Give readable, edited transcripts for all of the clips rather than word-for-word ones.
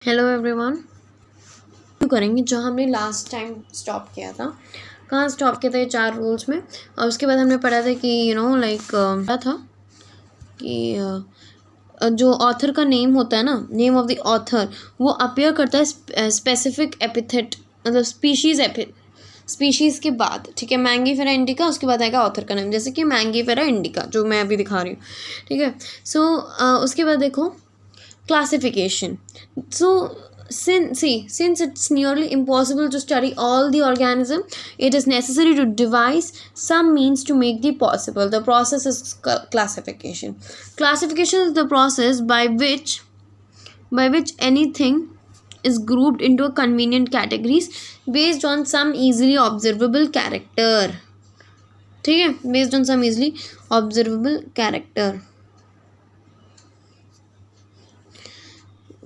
Hello everyone. करेंगे जो हमने लास्ट टाइम स्टॉप किया था। कहाँ स्टॉप किया था? ये 4 रूल्स में। और उसके बाद हमने पढ़ा था कि क्या था कि जो ऑथर का नेम होता है ना, नेम ऑफ द ऑथर, वो अपीयर करता है स्पेसिफिक एपिथेट, मतलब स्पीशीज़ के बाद। ठीक है, मैंगीफेरा इंडिका, उसके बाद आएगा ऑथर का नेम, जैसे कि मैंगीफेरा इंडिका जो मैं अभी दिखा रही हूँ। ठीक है, सो उसके बाद देखो classification. So since it's nearly impossible to study all the organism, it is necessary to devise some means to make the possible. The process is classification. Classification is the process by which anything is grouped into a convenient categories based on some easily observable character. ठीक है, based on some easily observable character.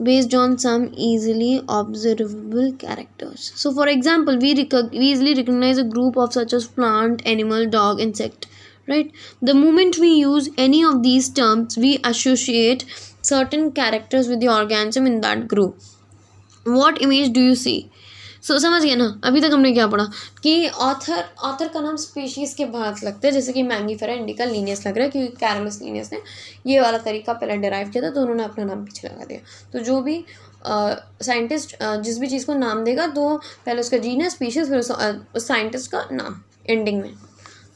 Based on some easily observable characters. So for example, we easily recognize a group of such as plant, animal, dog, insect, right? The moment we use any of these terms, we associate certain characters with the organism in that group. What image do you see? समझ गए ना? अभी तक हमने क्या पढ़ा कि author का नाम स्पीशीज़ के बाद लगता है, जैसे कि मैंगीफेरा इंडिका लीनियस लग रहा है क्योंकि कैरलस लीनियस ने ये वाला तरीका पहले डिराइव किया था, तो उन्होंने अपना नाम पीछे लगा दिया। तो जो भी साइंटिस्ट जिस भी चीज़ को नाम देगा तो पहले उसका जीनस, स्पीशीज़, फिर उस साइंटिस्ट का नाम एंडिंग में।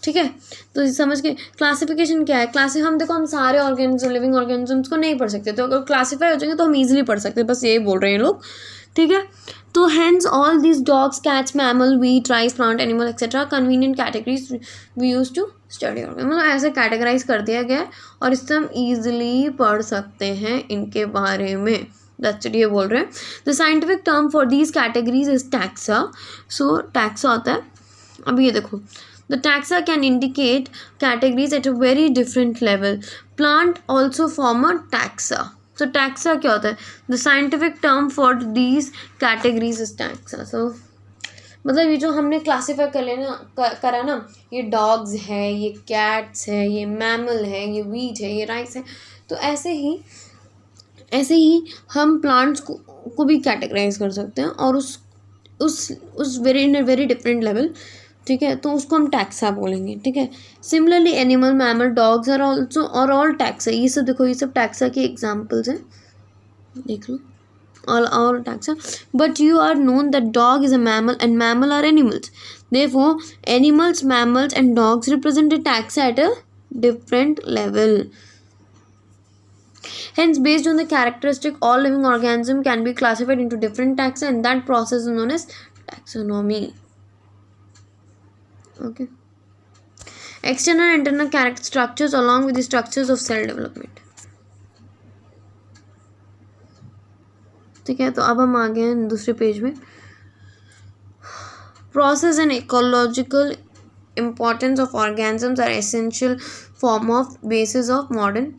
ठीक है, तो समझ के क्लासिफिकेशन क्या है? हम देखो, हम सारे ऑर्गेनिज्म, लिविंग ऑर्गेनिजम्स को नहीं पढ़ सकते, तो अगर क्लासीफाई हो जाएंगे तो हम ईजिली पढ़ सकते हैं, बस यही बोल रहे हैं लोग। ठीक है, तो hence all this dogs, cats, mammal, wheat, rice, plant, animal etcetera convenient categories we use to study organism. मतलब ऐसे कैटेगराइज कर दिया गया है और इससे हम ईजिली पढ़ सकते हैं इनके बारे में। दैट्स ये बोल रहे हैं। The scientific term for these categories is taxa. So taxa होता है, अब ये देखो, the taxa can indicate categories at a very different level. Plant also form a taxa. So taxa क्या होता है? The scientific term for these categories is taxa. So मतलब ये जो हमने क्लासीफाई करा ना, ये डॉग्स है, ये कैट्स है, ये मैमल है, ये वीट है, ये राइस है, तो ऐसे ही हम प्लांट्स को भी कैटेगराइज कर सकते हैं और उस वेरी डिफरेंट लेवल। ठीक है, तो उसको हम टैक्सा बोलेंगे। ठीक है, similarly animal, mammal, dogs are also और ऑल टैक्सा। ये सब देखो, ये सब टैक्सा के एग्जाम्पल्स हैं, देख लो, all taxa. But you are known that dog is a mammal and mammal are animals. Therefore, animals, mammals and dogs represent a taxa at a different level. Hence, based on the characteristic, all living organisms can be classified into different taxa, and that process is known as taxonomy. Okay. External and internal character structures along with the structures of cell development. ठीक है, तो अब हम आ गए हैं दूसरे page में। Process and ecological importance of organisms are essential form of basis of modern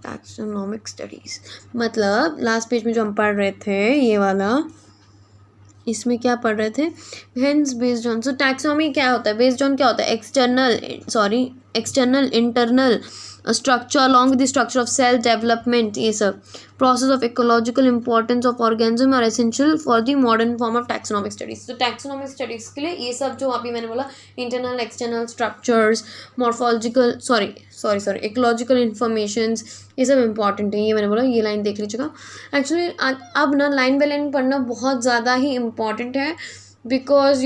taxonomic studies. मतलब लास्ट पेज में जो हम पढ़ रहे थे, ये वाला, इसमें क्या पढ़ रहे थे? Hence based on, so taxonomy क्या होता है? बेस्ड ऑन क्या होता है? External, internal structure along with the structure of cell development, ये सब process of ecological importance of organism are essential for the modern form of taxonomic studies. तो taxonomic studies के लिए ये सब जो अभी मैंने बोला, internal, external structures, morphological sorry ecological informations, ये सब इंपॉर्टेंट है। ये मैंने बोला, ये लाइन देख लीजिएगा। एक्चुअली अब ना लाइन बाय लाइन पढ़ना बहुत ज़्यादा ही इम्पॉर्टेंट है, बिकॉज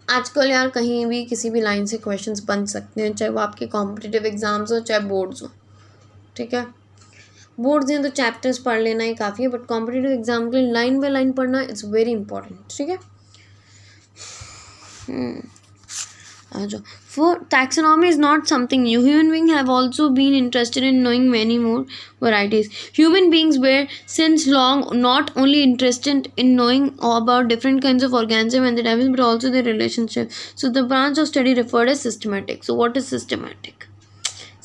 आजकल यार कहीं भी किसी भी लाइन से क्वेश्चंस बन सकते हैं, चाहे वो आपके कॉम्पिटिटिव एग्जाम्स हो, चाहे बोर्ड्स हो। ठीक है, बोर्ड्स हैं तो चैप्टर्स पढ़ लेना ही काफ़ी है, बट कॉम्पिटिटिव एग्जाम के लिए लाइन बाय लाइन पढ़ना इट्स वेरी इंपॉर्टेंट। ठीक है, आ जाओ। For taxonomy is not something new. Human beings have also been interested in knowing many more varieties. Human beings were since long not only interested in knowing about different kinds of organisms and their types, but also their relationship. So the branch of study referred as systematic. So what is systematic?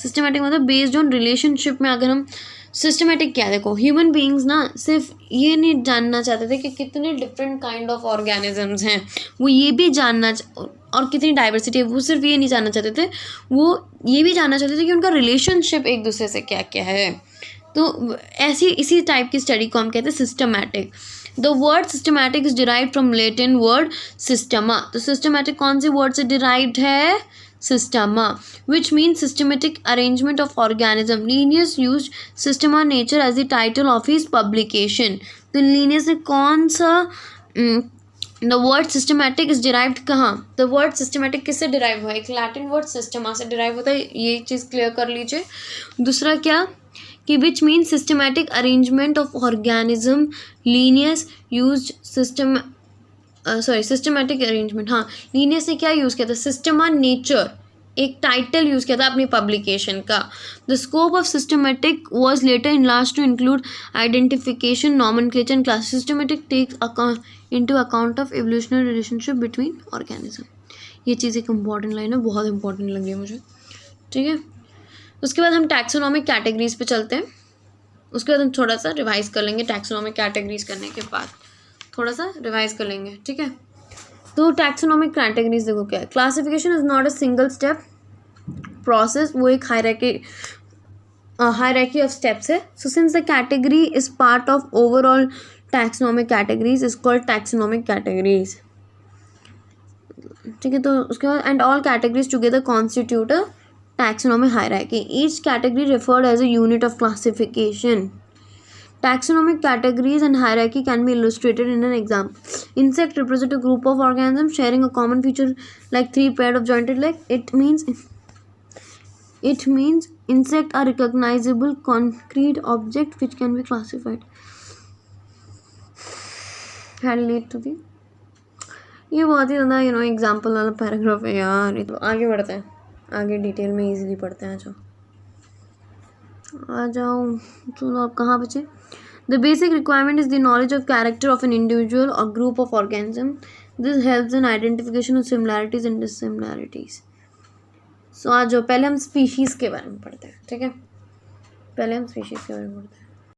Systematic मतलब based on relationship में अगर हम systematic क्या, देखो human beings ना सिर्फ ये नहीं जानना चाहते थे कि कितने डिफरेंट काइंड ऑफ ऑर्गेनिजम्स हैं, वो ये भी जानना और कितनी डाइवर्सिटी है, वो सिर्फ ये नहीं जानना चाहते थे, वो ये भी जानना चाहते थे कि उनका रिलेशनशिप एक दूसरे से क्या क्या है। तो ऐसी इसी टाइप की स्टडी को हम कहते हैं systematic. The word systematic is derived from Latin word systema. तो सिस्टमैटिक कौन से वर्ड से डिराइव्ड है? Systema, which mean systematic arrangement of organism. Linnaeus use systema nature as the title of his publication. तो लीनियस ने कौन सा the word systematic is derived कहाँ? द वर्ड सिस्टमैटिक किससे डिराइव हुआ है? एक लैटिन वर्ड सिस्टमा से डिराइव होता है. ये चीज़ क्लियर कर लीजिए. दूसरा क्या कि which mean systematic arrangement of organism. Linnaeus use systematic arrangement. हाँ, लीनियस ने क्या यूज़ किया था? सिस्टमा नेचर, एक टाइटल यूज़ किया था अपनी पब्लिकेशन का. The scope of systematic was later in last to include identification, nomenclature and class. Systematic takes into account of evolutionary relationship between organism. ये चीज़ एक इंपॉर्टेंट लाइन है, बहुत इंपॉर्टेंट लग रही है मुझे. ठीक है, उसके बाद हम टैक्सोनॉमिक कैटेगरीज पे चलते हैं. उसके बाद हम थोड़ा सा रिवाइज कर लेंगे. टैक्सोनॉमिक कैटेगरीज करने के बाद थोड़ा सा रिवाइज कर लेंगे. ठीक है, तो टैक्सोनॉमिक कैटेगरीज देखो क्या है. Classification is not a single step process, वो एक हायरार्की ऑफ स्टेप्स है. So since the category is part of overall taxonomic categories is called taxonomic categories. ठीक है, तो उसके बाद and all categories together constitute a taxonomic hierarchy. Each category referred as a unit of classification. Taxonomic categories and hierarchy can be illustrated in an example. Insect represent a group of organisms sharing a common feature like three pairs of jointed legs. It means insect are recognizable concrete object which can be classified. Can lead to the ये बहुत ही ज़्यादा example वाला paragraph है यार. तो आगे बढ़ते हैं, आगे डिटेल में इजीली पढ़ते हैं. आ जाओ. चलो आप कहाँ बचे? The basic requirement is the knowledge of character of an individual और group of organism. This helps in identification of similarities and dissimilarities. So आ जाओ, पहले हम स्पीशीज़ के बारे में पढ़ते हैं. ठीक है, पहले हम स्पीशीज़ के बारे में पढ़ते हैं.